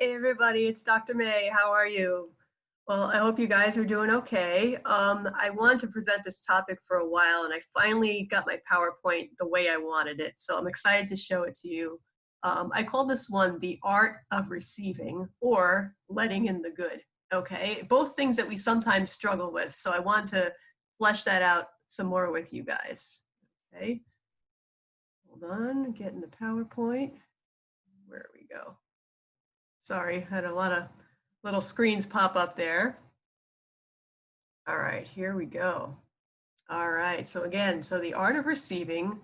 Hey everybody, it's Dr. May. How are you? Well, I hope you guys are doing okay. I wanted to present this topic for a while and I finally got my PowerPoint the way I wanted it. So I'm excited to show it to you. I call this one the art of receiving or letting in the good. Okay, both things that we sometimes struggle with. So I want to flesh that out some more with you guys. Okay, hold on, getting the PowerPoint. Where we go. Sorry, had a lot of little screens pop up there. All right, here we go. All right, so again, so the art of receiving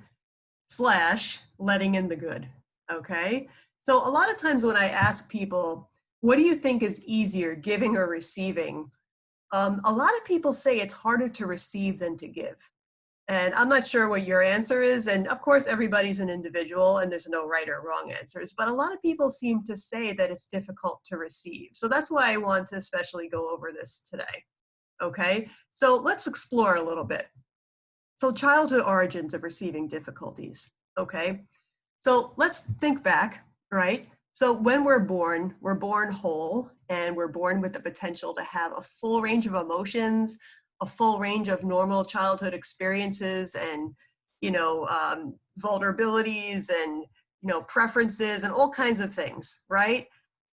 slash letting in the good, okay? So a lot of times when I ask people, what do you think is easier, giving or receiving? A lot of people say it's harder to receive than to give. And I'm not sure what your answer is. And of course, everybody's an individual and there's no right or wrong answers. But a lot of people seem to say that it's difficult to receive. So that's why I want to especially go over this today. Okay, so let's explore a little bit. So childhood origins of receiving difficulties. Okay, so let's think back, right? So when we're born whole and we're born with the potential to have a full range of emotions, a full range of normal childhood experiences and, vulnerabilities and, preferences and all kinds of things, right?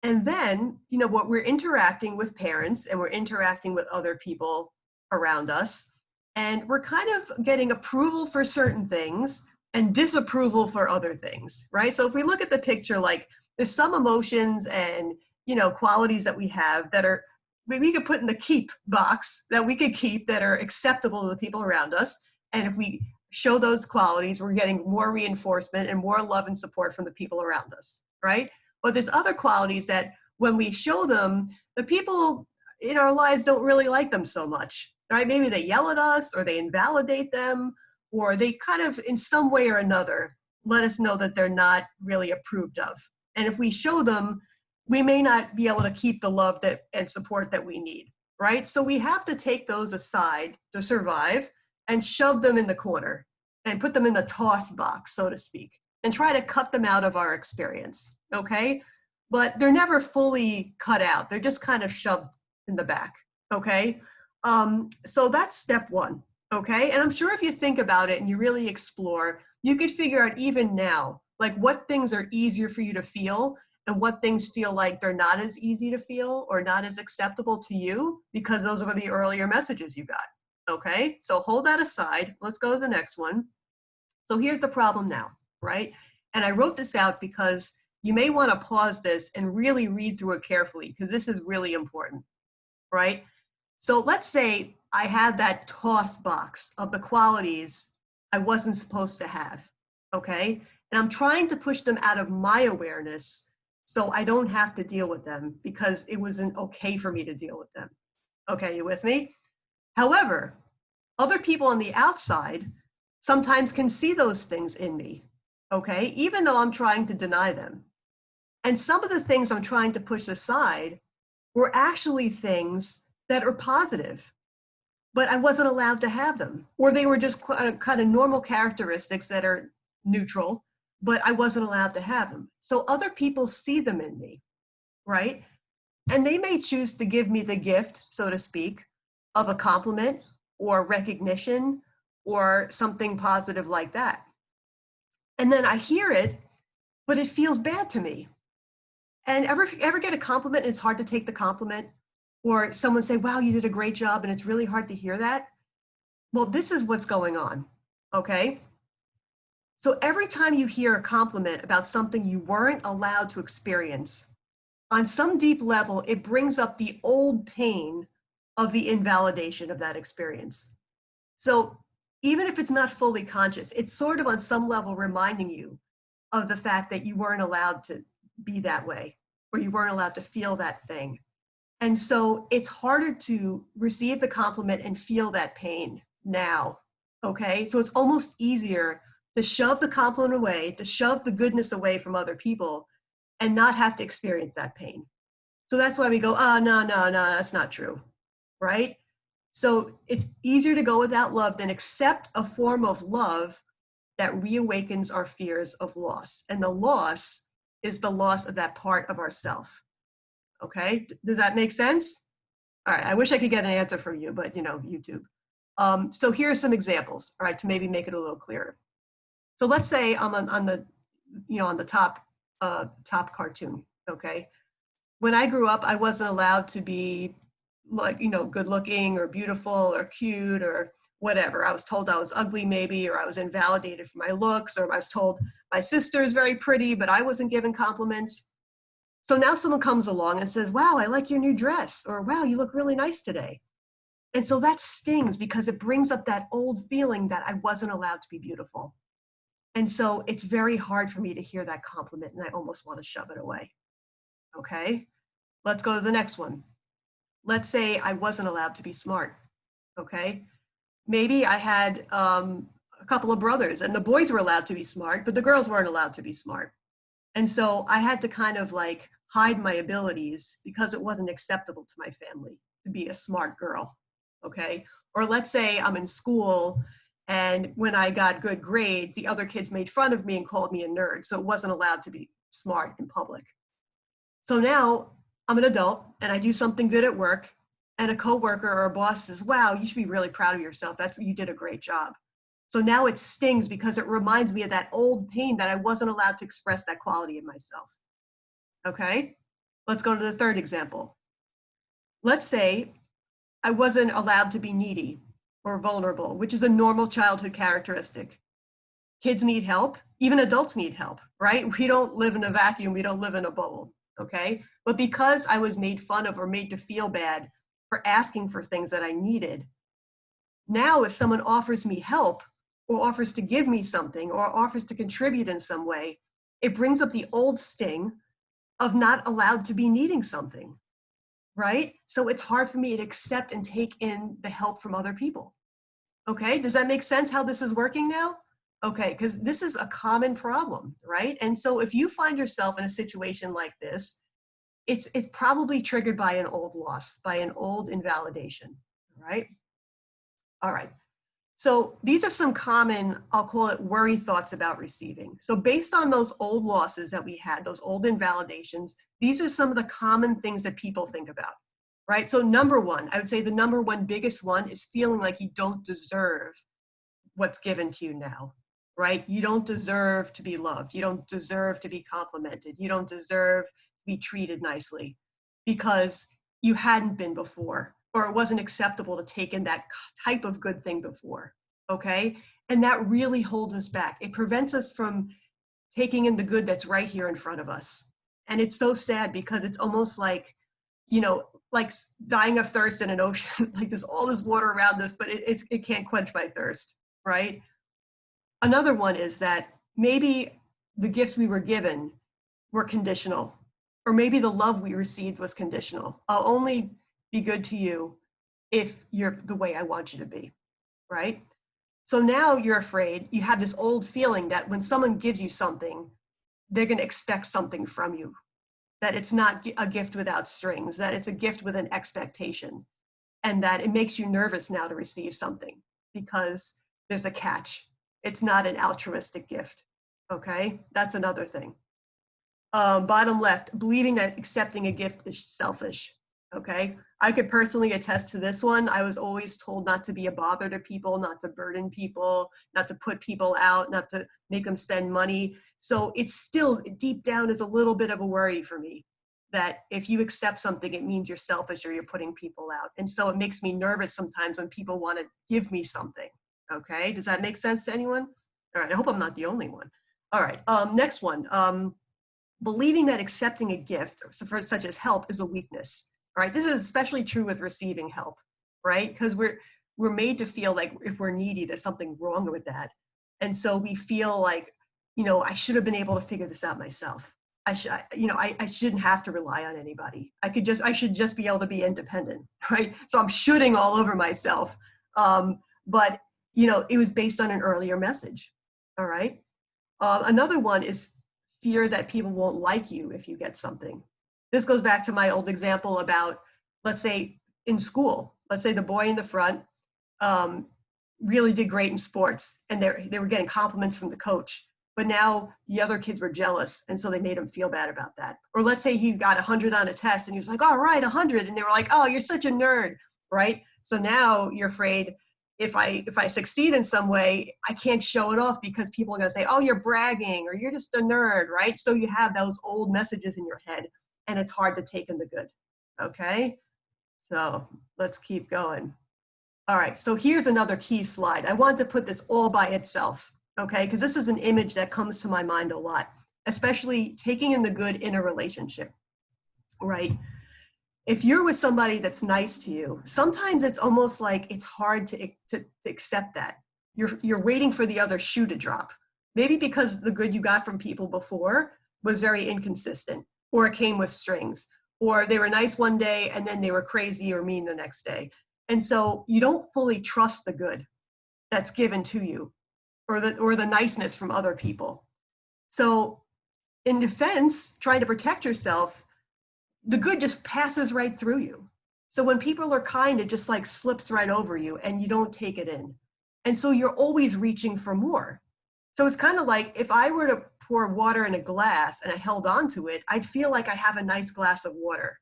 And then, what we're interacting with parents and we're interacting with other people around us, and we're kind of getting approval for certain things and disapproval for other things, right? So if we look at the picture, like there's some emotions and, qualities that we have that are, we could put in the keep box that we could keep that are acceptable to the people around us. And if we show those qualities, we're getting more reinforcement and more love and support from the people around us, right? But there's other qualities that when we show them, the people in our lives don't really like them so much, right? Maybe they yell at us or they invalidate them or they kind of in some way or another let us know that they're not really approved of. And if we show them, we may not be able to keep the love that and support that we need, right? So we have to take those aside to survive and shove them in the corner and put them in the toss box, so to speak, and try to cut them out of our experience, okay? But they're never fully cut out. They're just kind of shoved in the back, okay? So that's step one, okay? And I'm sure if you think about it and you really explore, you could figure out even now, like what things are easier for you to feel and what things feel like they're not as easy to feel or not as acceptable to you because those were the earlier messages you got, okay? So hold that aside. Let's go to the next one. So here's the problem now, right? And I wrote this out because you may want to pause this and really read through it carefully because this is really important, right? So let's say I had that toss box of the qualities I wasn't supposed to have, okay? And I'm trying to push them out of my awareness so I don't have to deal with them because it wasn't okay for me to deal with them. Okay, you with me? However, other people on the outside sometimes can see those things in me, okay? Even though I'm trying to deny them. And some of the things I'm trying to push aside were actually things that are positive, but I wasn't allowed to have them. Or they were just kind of normal characteristics that are neutral, but I wasn't allowed to have them. So other people see them in me, right? And they may choose to give me the gift, so to speak, of a compliment or recognition or something positive like that. And then I hear it, but it feels bad to me. And ever get a compliment and it's hard to take the compliment? Or someone say, wow, you did a great job, and it's really hard to hear that? Well, this is what's going on, okay? So every time you hear a compliment about something you weren't allowed to experience, on some deep level, it brings up the old pain of the invalidation of that experience. So even if it's not fully conscious, it's sort of on some level reminding you of the fact that you weren't allowed to be that way, or you weren't allowed to feel that thing. And so it's harder to receive the compliment and feel that pain now, okay? So it's almost easier to shove the compliment away, to shove the goodness away from other people and not have to experience that pain. So that's why we go, oh, no, that's not true, right? So it's easier to go without love than accept a form of love that reawakens our fears of loss. And the loss is the loss of that part of ourself. Okay, does that make sense? All right, I wish I could get an answer from you, but YouTube. So here are some examples, all right, to maybe make it a little clearer. So let's say I'm on the, on the top cartoon, okay? When I grew up, I wasn't allowed to be like, good looking or beautiful or cute or whatever. I was told I was ugly maybe, or I was invalidated for my looks, or I was told my sister is very pretty, but I wasn't given compliments. So now someone comes along and says, wow, I like your new dress, or wow, you look really nice today. And so that stings because it brings up that old feeling that I wasn't allowed to be beautiful. And so it's very hard for me to hear that compliment, and I almost want to shove it away. Okay, let's go to the next one. Let's say I wasn't allowed to be smart. Okay, maybe I had a couple of brothers, and the boys were allowed to be smart, but the girls weren't allowed to be smart. And so I had to kind of like hide my abilities because it wasn't acceptable to my family to be a smart girl. Okay. Or let's say I'm in school, and when I got good grades, the other kids made fun of me and called me a nerd. So it wasn't allowed to be smart in public. So now I'm an adult and I do something good at work, and a coworker or a boss says, wow, you should be really proud of yourself. You did a great job. So now it stings because it reminds me of that old pain that I wasn't allowed to express that quality of myself. Okay, let's go to the third example. Let's say I wasn't allowed to be needy or vulnerable, which is a normal childhood characteristic. Kids need help, even adults need help, right? We don't live in a vacuum, we don't live in a bubble, okay? But because I was made fun of or made to feel bad for asking for things that I needed, now if someone offers me help, or offers to give me something, or offers to contribute in some way, it brings up the old sting of not allowed to be needing something, right? So it's hard for me to accept and take in the help from other people. Okay, does that make sense how this is working now? Okay, because this is a common problem, right? And so if you find yourself in a situation like this, it's probably triggered by an old loss, by an old invalidation, right? All right. So these are some common, I'll call it worry thoughts about receiving. So based on those old losses that we had, those old invalidations, these are some of the common things that people think about, right? So number one, I would say the number one biggest one is feeling like you don't deserve what's given to you now, right? You don't deserve to be loved. You don't deserve to be complimented. You don't deserve to be treated nicely because you hadn't been before, or it wasn't acceptable to take in that type of good thing before, okay? And that really holds us back. It prevents us from taking in the good that's right here in front of us. And it's so sad because it's almost like, like dying of thirst in an ocean. Like there's all this water around us, but it can't quench my thirst, right? Another one is that maybe the gifts we were given were conditional, or maybe the love we received was conditional. I'll only be good to you if you're the way I want you to be, right? So now you're afraid, you have this old feeling that when someone gives you something, they're going to expect something from you, that it's not a gift without strings, that it's a gift with an expectation, and that it makes you nervous now to receive something because there's a catch. It's not an altruistic gift, okay? That's another thing. Bottom left, believing that accepting a gift is selfish, okay? I could personally attest to this one. I was always told not to be a bother to people, not to burden people, not to put people out, not to make them spend money. So it's still deep down is a little bit of a worry for me that if you accept something, it means you're selfish or you're putting people out. And so it makes me nervous sometimes when people want to give me something, okay? Does that make sense to anyone? All right, I hope I'm not the only one. All right, next one. Believing that accepting a gift, such as help, is a weakness. All right, this is especially true with receiving help, right? Because we're made to feel like if we're needy, there's something wrong with that, and so we feel like, I should have been able to figure this out myself. I shouldn't have to rely on anybody. I should just be able to be independent, right? So I'm shooting all over myself, but it was based on an earlier message. All right. Another one is fear that people won't like you if you get something. This goes back to my old example about, let's say in school, let's say the boy in the front really did great in sports, and they were getting compliments from the coach. but now the other kids were jealous, and so they made him feel bad about that. Or let's say he got 100 on a test and he was like, all right, 100, and they were like, oh, you're such a nerd, right? So now you're afraid if I succeed in some way, I can't show it off because people are going to say, oh, you're bragging, or you're just a nerd, right? So you have those old messages in your head, and it's hard to take in the good. Okay, so let's keep going. All right, so here's another key slide. I want to put this all by itself, okay? Because this is an image that comes to my mind a lot, especially taking in the good in a relationship, right? If you're with somebody that's nice to you, sometimes it's almost like it's hard to accept that. You're waiting for the other shoe to drop. Maybe because the good you got from people before was very inconsistent, or it came with strings, or they were nice one day and then they were crazy or mean the next day. And so you don't fully trust the good that's given to you, or the niceness from other people. So in defense, trying to protect yourself, the good just passes right through you. So when people are kind, it just like slips right over you and you don't take it in. And so you're always reaching for more. So it's kind of like if I were to pour water in a glass and I held on to it, I'd feel like I have a nice glass of water.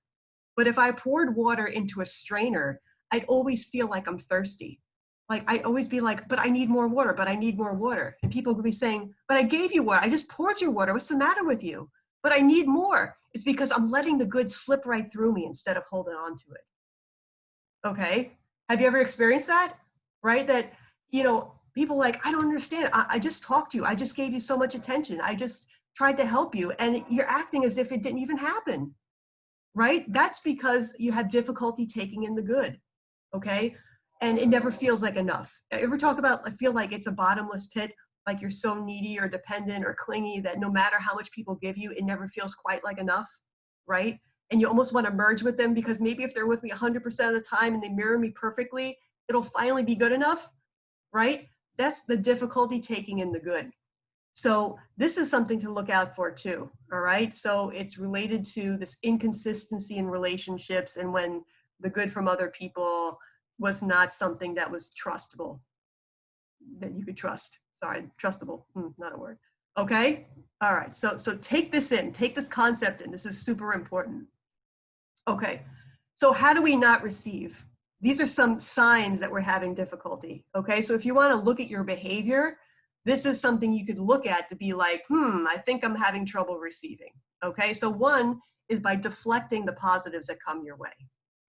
But if I poured water into a strainer, I'd always feel like I'm thirsty. Like I'd always be like, but I need more water, but I need more water. And people would be saying, but I gave you water. I just poured your water. What's the matter with you? But I need more. It's because I'm letting the good slip right through me instead of holding on to it. Okay. Have you ever experienced that? Right? That, people like, I don't understand. I just talked to you. I just gave you so much attention. I just tried to help you. And you're acting as if it didn't even happen. Right? That's because you have difficulty taking in the good. Okay. And it never feels like enough. Ever talk about, I feel like it's a bottomless pit, like you're so needy or dependent or clingy that no matter how much people give you, it never feels quite like enough. Right? And you almost want to merge with them because maybe if they're with me 100% of the time and they mirror me perfectly, it'll finally be good enough. Right? That's the difficulty taking in the good. So this is something to look out for too, all right? So it's related to this inconsistency in relationships and when the good from other people was not something that was trustable, that you could trust. Sorry, trustable, not a word. Okay, all right, so take this in, take this concept in. This is super important. Okay, so how do we not receive? These are some signs that we're having difficulty, okay? So if you wanna look at your behavior, this is something you could look at to be like, I think I'm having trouble receiving, okay? So one is by deflecting the positives that come your way,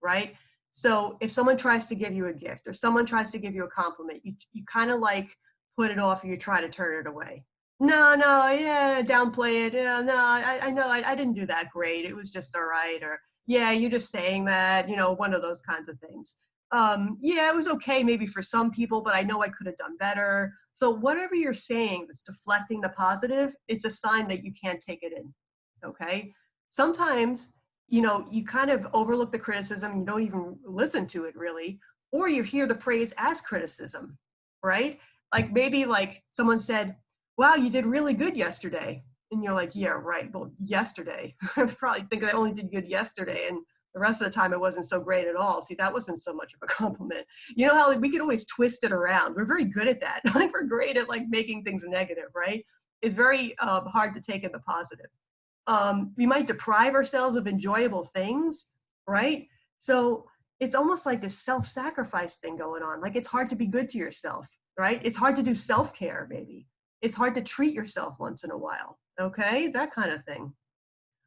right? So if someone tries to give you a gift or someone tries to give you a compliment, you kind of like put it off or you try to turn it away. No, yeah, downplay it. Yeah, no, I know I didn't do that great. It was just all right. Or yeah, you're just saying that, one of those kinds of things. Yeah, it was okay maybe for some people, but I know I could have done better. So whatever you're saying that's deflecting the positive, it's a sign that you can't take it in, okay? Sometimes, you kind of overlook the criticism, you don't even listen to it really, or you hear the praise as criticism, right? Like maybe like someone said, wow, you did really good yesterday. And you're like, yeah, right, well, yesterday. I probably think I only did good yesterday, and the rest of the time it wasn't so great at all. See, that wasn't so much of a compliment. You know how we could always twist it around. We're very good at that. Like we're great at like making things negative, right? It's very hard to take in the positive. We might deprive ourselves of enjoyable things, right? So it's almost like this self-sacrifice thing going on. Like it's hard to be good to yourself, right? It's hard to do self-care, maybe. It's hard to treat yourself once in a while, okay? That kind of thing.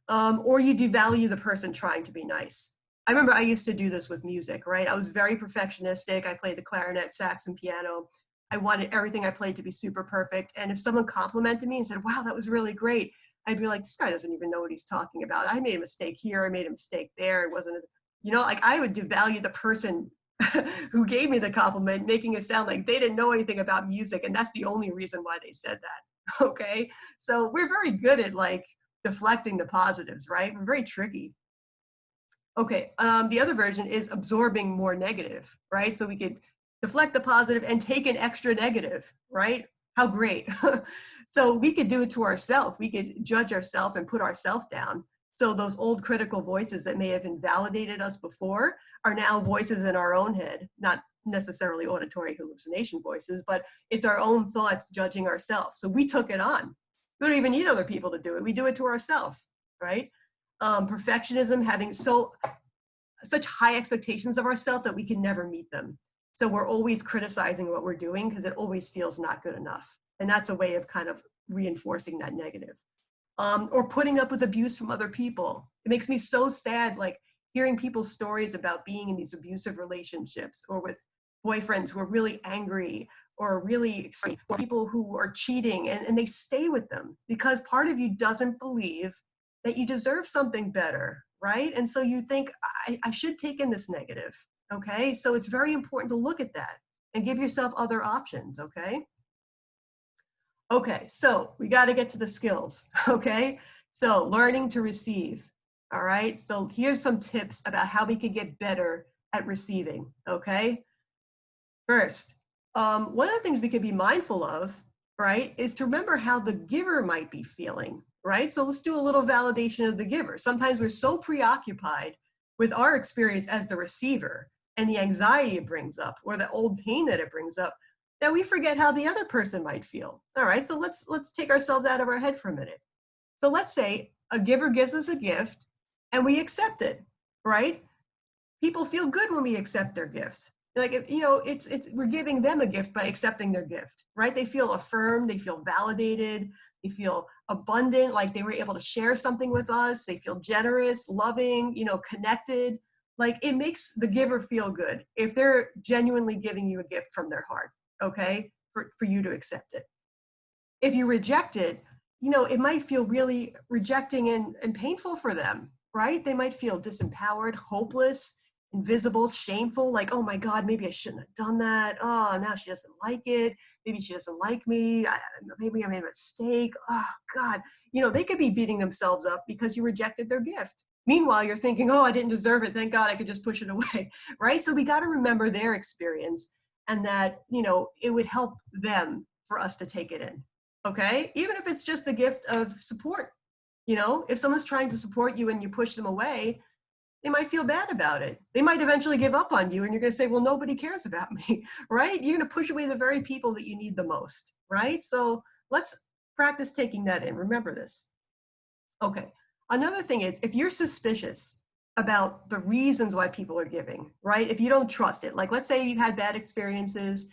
Or you devalue the person trying to be nice. I remember I used to do this with music, right? I was very perfectionistic. I played the clarinet, sax, and piano. I wanted everything I played to be super perfect. And if someone complimented me and said, wow, that was really great, I'd be like, this guy doesn't even know what he's talking about. I made a mistake here. I made a mistake there. It wasn't, like I would devalue the person who gave me the compliment, making it sound like they didn't know anything about music. And that's the only reason why they said that. Okay. So we're very good at like deflecting the positives, right? We're very tricky. Okay. The other version is absorbing more negative, right? So we could deflect the positive and take an extra negative, right? How great. So we could do it to ourselves. We could judge ourselves and put ourselves down. So those old critical voices that may have invalidated us before are now voices in our own head, not necessarily auditory hallucination voices, but it's our own thoughts judging ourselves. So we took it on. We don't even need other people to do it. We do it to ourselves, right? Perfectionism, having such high expectations of ourselves that we can never meet them. So we're always criticizing what we're doing because it always feels not good enough. And that's a way of kind of reinforcing that negative. Or putting up with abuse from other people. It makes me so sad, like hearing people's stories about being in these abusive relationships or with boyfriends who are really angry or really extreme, or people who are cheating and they stay with them because part of you doesn't believe that you deserve something better, right? And so you think, I should take in this negative, okay? So it's very important to look at that and give yourself other options, okay? Okay, so we got to get to the skills, okay? So learning to receive, all right? So here's some tips about how we can get better at receiving, okay? First, one of the things we can be mindful of, right, is to remember how the giver might be feeling, right? So let's do a little validation of the giver. Sometimes we're so preoccupied with our experience as the receiver and the anxiety it brings up or the old pain that it brings up that we forget how the other person might feel. All right, so let's take ourselves out of our head for a minute. So let's say a giver gives us a gift and we accept it, right? People feel good when we accept their gift. Like, it's we're giving them a gift by accepting their gift, right? They feel affirmed, they feel validated, they feel abundant, like they were able to share something with us. They feel generous, loving, connected. Like it makes the giver feel good if they're genuinely giving you a gift from their heart, okay? For you to accept it. If you reject it, it might feel really rejecting and painful for them, right? They might feel disempowered, hopeless, invisible, shameful, like, oh my God, maybe I shouldn't have done that. Oh, now she doesn't like it. Maybe she doesn't like me. Maybe I made a mistake. Oh God, they could be beating themselves up because you rejected their gift. Meanwhile, you're thinking, oh, I didn't deserve it. Thank God I could just push it away, right? So we got to remember their experience and that, it would help them for us to take it in. Okay, even if it's just a gift of support. If someone's trying to support you and you push them away, they might feel bad about it. They might eventually give up on you and you're going to say, well, nobody cares about me, right? You're going to push away the very people that you need the most, right? So let's practice taking that in. Remember this. Okay, another thing is if you're suspicious about the reasons why people are giving, right? If you don't trust it, like let's say you've had bad experiences,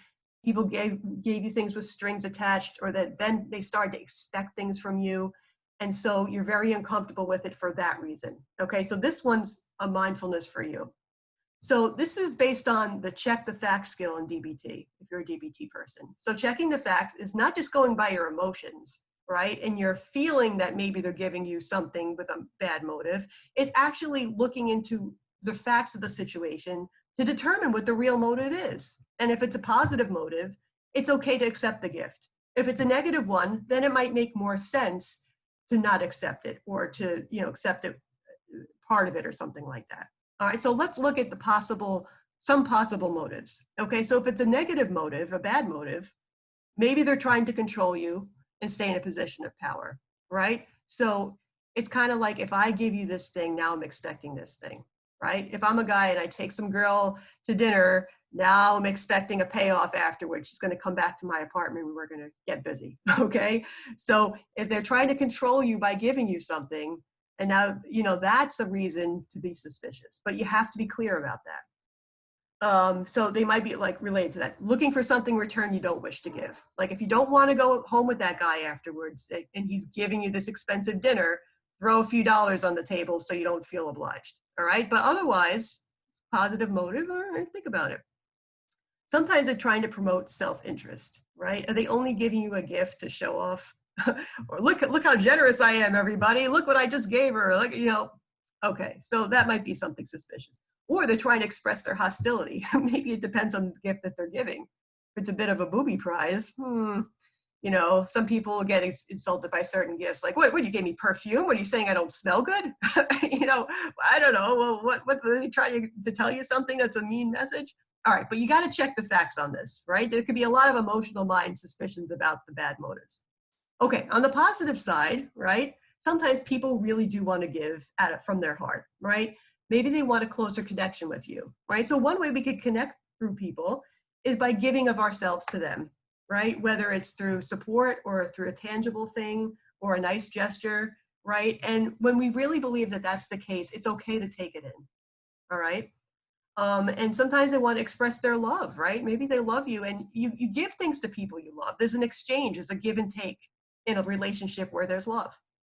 people gave you things with strings attached, or that then they started to expect things from you. And so you're very uncomfortable with it for that reason. Okay, so this one's a mindfulness for you. So this is based on the check the facts skill in DBT, if you're a DBT person. So checking the facts is not just going by your emotions, right? And you're feeling that maybe they're giving you something with a bad motive. It's actually looking into the facts of the situation to determine what the real motive is. And if it's a positive motive, it's okay to accept the gift. If it's a negative one, then it might make more sense to not accept it or to, accept it, part of it or something like that. All right, so let's look at some possible motives. Okay, so if it's a negative motive, a bad motive, maybe they're trying to control you and stay in a position of power, right? So it's kind of like if I give you this thing, now I'm expecting this thing, right? If I'm a guy and I take some girl to dinner, now I'm expecting a payoff afterwards. She's going to come back to my apartment and we're going to get busy, okay? So if they're trying to control you by giving you something, and now, that's a reason to be suspicious, but you have to be clear about that. So they might be like related to that. Looking for something in return you don't wish to give. Like if you don't want to go home with that guy afterwards and he's giving you this expensive dinner, throw a few dollars on the table so you don't feel obliged. All right. But otherwise, positive motive, all right, think about it. Sometimes they're trying to promote self-interest, right? Are they only giving you a gift to show off? Or look how generous I am, everybody. Look what I just gave her. Look, okay, so that might be something suspicious. Or they're trying to express their hostility. Maybe it depends on the gift that they're giving. If it's a bit of a booby prize, some people get insulted by certain gifts. Like, what you gave me perfume? What are you saying? I don't smell good? I don't know. Well, what are they trying to tell you something that's a mean message? All right, but you got to check the facts on this, right? There could be a lot of emotional mind suspicions about the bad motives. Okay, on the positive side, right? Sometimes people really do want to give from their heart, right? Maybe they want a closer connection with you, right? So one way we could connect through people is by giving of ourselves to them, right? Whether it's through support or through a tangible thing or a nice gesture, right? And when we really believe that that's the case, it's okay to take it in, all right? And sometimes they want to express their love, right? Maybe they love you and you give things to people you love. There's an exchange, there's a give and take in a relationship where there's love,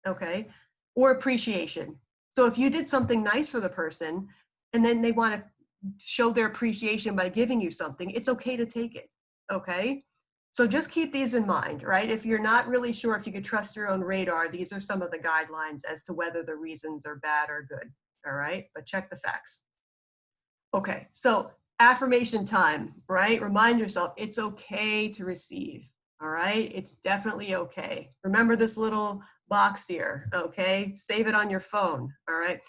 okay? Or appreciation. So if you did something nice for the person and then they want to show their appreciation by giving you something, it's okay to take it, okay? So just keep these in mind, right? If you're not really sure if you could trust your own radar, these are some of the guidelines as to whether the reasons are bad or good, all right? But check the facts. Okay, so affirmation time, right? Remind yourself it's okay to receive, all right? It's definitely okay. Remember this little box here, okay? Save it on your phone, all right?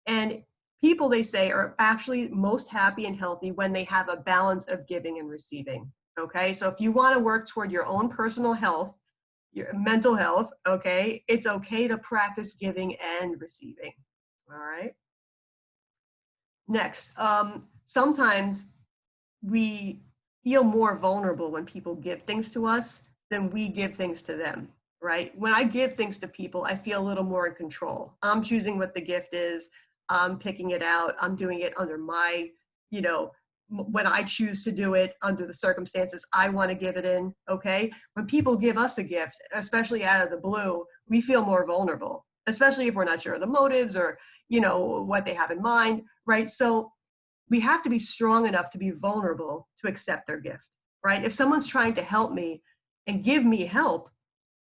And people, they say, are actually most happy and healthy when they have a balance of giving and receiving, okay? So if you want to work toward your own personal health, your mental health, okay, it's okay to practice giving and receiving, all right? Next, sometimes we feel more vulnerable when people give things to us than we give things to them, right? When I give things to people, I feel a little more in control. I'm choosing what the gift is. I'm picking it out. I'm doing it under my, you know, when I choose to do it under the circumstances I want to give it in, okay? When people give us a gift, especially out of the blue, we feel more vulnerable, especially if we're not sure of the motives or, you know, what they have in mind, right? So we have to be strong enough to be vulnerable to accept their gift, right? If someone's trying to help me and give me help,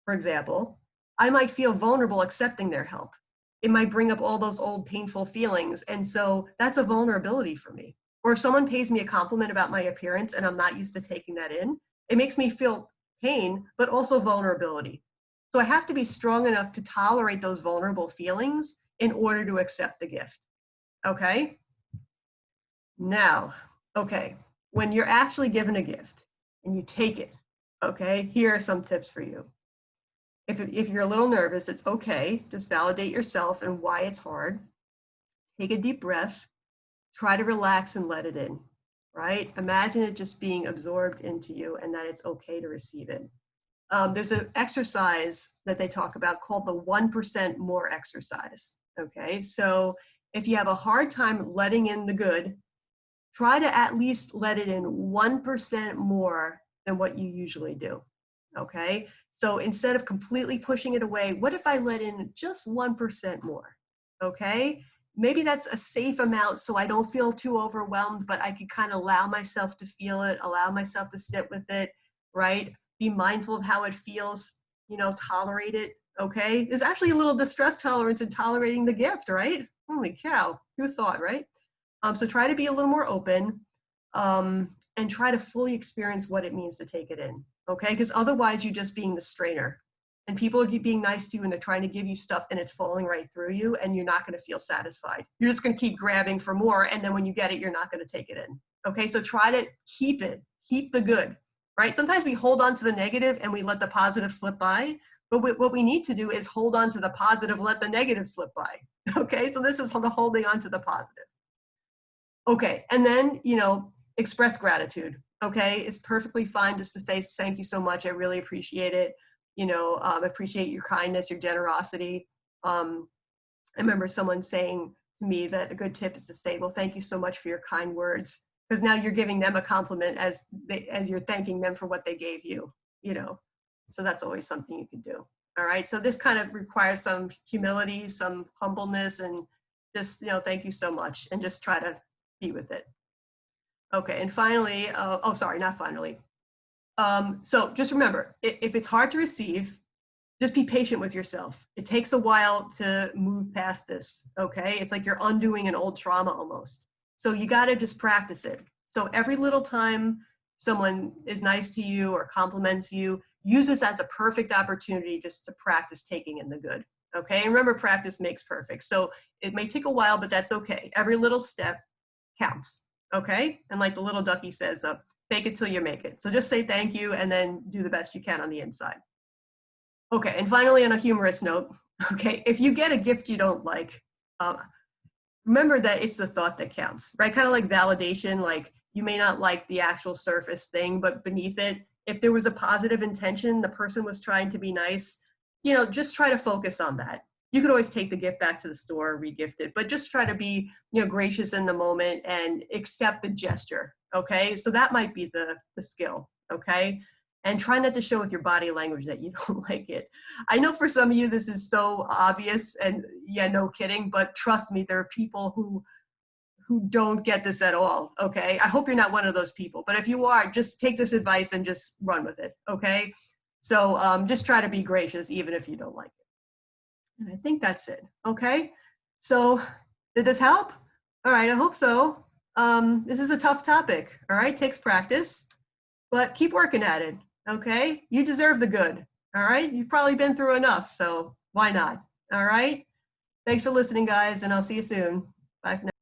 for example, I might feel vulnerable accepting their help. It might bring up all those old painful feelings. And so that's a vulnerability for me. Or if someone pays me a compliment about my appearance and I'm not used to taking that in, it makes me feel pain, but also vulnerability. So I have to be strong enough to tolerate those vulnerable feelings in order to accept the gift. Okay? Now, okay, when you're actually given a gift and you take it, okay, here are some tips for you. If you're a little nervous, it's okay. Just validate yourself and why it's hard. Take a deep breath. Try to relax and let it in, right? Imagine it just being absorbed into you and that it's okay to receive it. There's an exercise that they talk about called the 1% more exercise, okay? So if you have a hard time letting in the good, try to at least let it in 1% more than what you usually do, okay? So instead of completely pushing it away, what if I let in just 1% more, okay? Maybe that's a safe amount so I don't feel too overwhelmed, but I can kind of allow myself to feel it, allow myself to sit with it, right? Be mindful of how it feels, you know, tolerate it, okay? There's actually a little distress tolerance in tolerating the gift, right? Holy cow, who thought, right? So try to be a little more open and try to fully experience what it means to take it in, okay? Because otherwise you're just being the strainer. And people are being nice to you and they're trying to give you stuff and it's falling right through you and you're not going to feel satisfied. You're just going to keep grabbing for more and then when you get it, you're not going to take it in, okay? So try to keep it, keep the good, right? Sometimes we hold on to the negative and we let the positive slip by, but what we need to do is hold on to the positive, let the negative slip by, okay? So this is the holding on to the positive. Okay, and then, you know, express gratitude, okay? It's perfectly fine just to say, thank you so much, I really appreciate it. You know, appreciate your kindness, your generosity. I remember someone saying to me that a good tip is to say, well, thank you so much for your kind words, because now you're giving them a compliment as you're thanking them for what they gave you, you know? So that's always something you can do. All right, so this kind of requires some humility, some humbleness, and just, you know, thank you so much, and just try to be with it. Okay, and finally, oh, sorry, not finally. So just remember, if it's hard to receive, just be patient with yourself. It takes a while to move past this, okay? It's like you're undoing an old trauma almost. So you gotta just practice it. So every little time someone is nice to you or compliments you, use this as a perfect opportunity just to practice taking in the good, okay? And remember, practice makes perfect. So it may take a while, but that's okay. Every little step counts, okay? And like the little ducky says, fake it till you make it. So just say thank you and then do the best you can on the inside. Okay, and finally, on a humorous note, okay, if you get a gift you don't like, remember that it's the thought that counts, right? Kind of like validation, like you may not like the actual surface thing, but beneath it, if there was a positive intention, the person was trying to be nice, just try to focus on that. You could always take the gift back to the store, re-gift it, but just try to be, gracious in the moment and accept the gesture. Okay. So that might be the skill. Okay. And try not to show with your body language that you don't like it. I know for some of you, this is so obvious and yeah, no kidding, but trust me, there are people who don't get this at all. Okay. I hope you're not one of those people, but if you are, just take this advice and just run with it. Okay. So just try to be gracious, even if you don't like it. And I think that's it. Okay. So did this help? All right. I hope so. This is a tough topic. All right. Takes practice, but keep working at it. Okay. You deserve the good. All right. You've probably been through enough. So why not? All right. Thanks for listening, guys. And I'll see you soon. Bye for now.